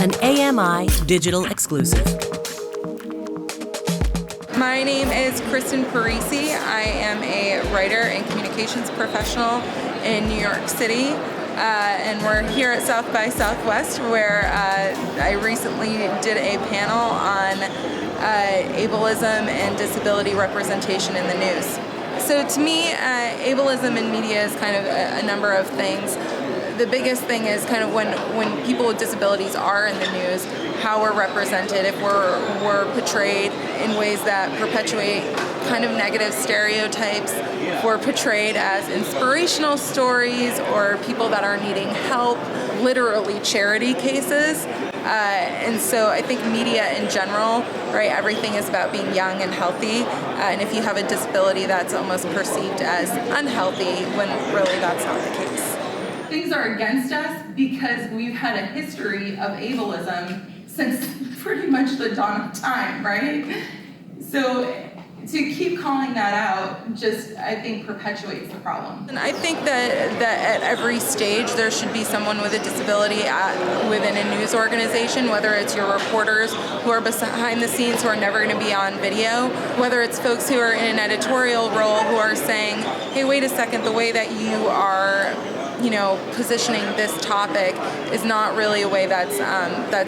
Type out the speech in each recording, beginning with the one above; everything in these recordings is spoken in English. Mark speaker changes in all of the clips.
Speaker 1: an AMI digital exclusive.
Speaker 2: My name is Kristen Parisi. I am a writer and communications professional in New York City. And we're here at South by Southwest, where I recently did a panel on ableism and disability representation in the news. So to me, ableism in media is kind of a number of things. The biggest thing is kind of when people with disabilities are in the news, how we're represented, if we're portrayed in ways that perpetuate kind of negative stereotypes, if we're portrayed as inspirational stories or people that are needing help, literally charity cases. And so I think media in general, right, everything is about being young and healthy. And if you have a disability, that's almost perceived as unhealthy when really that's not the case.
Speaker 3: Things are against us because we've had a history of ableism since pretty much the dawn of time, right? So to keep calling that out just, I think, perpetuates the problem.
Speaker 2: And I think that at every stage there should be someone with a disability within a news organization, whether it's your reporters who are behind the scenes who are never going to be on video, whether it's folks who are in an editorial role who are saying, hey, wait a second, the way that you are positioning this topic is not really a way that's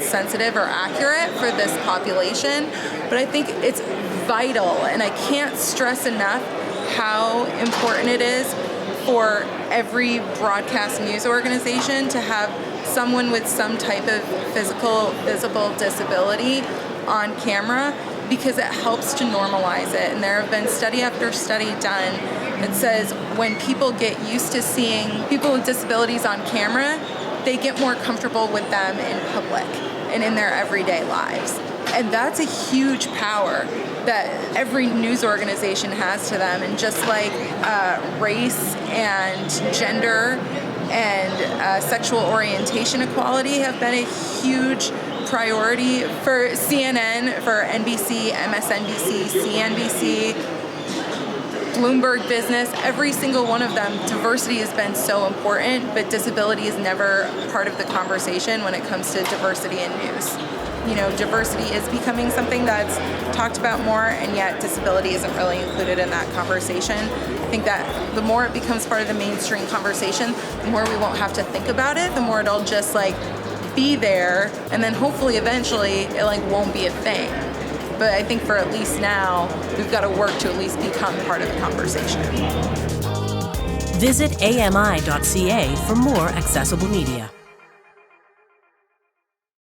Speaker 2: sensitive or accurate for this population. But I think it's vital, and I can't stress enough how important it is for every broadcast news organization to have someone with some type of physical, visible disability on camera, because it helps to normalize it. And there have been study after study done that says when people get used to seeing people with disabilities on camera, they get more comfortable with them in public and in their everyday lives. And that's a huge power that every news organization has to them. And just like race and gender and sexual orientation equality have been a huge priority for CNN, for NBC, MSNBC, CNBC, Bloomberg Business, every single one of them, diversity has been so important, but disability is never part of the conversation when it comes to diversity in news. Diversity is becoming something that's talked about more, and yet disability isn't really included in that conversation. I think that the more it becomes part of the mainstream conversation, the more we won't have to think about it, the more it'll just be there, and then hopefully eventually it won't be a thing. But I think for at least now, we've got to work to at least become part of the conversation.
Speaker 1: Visit ami.ca for more accessible media.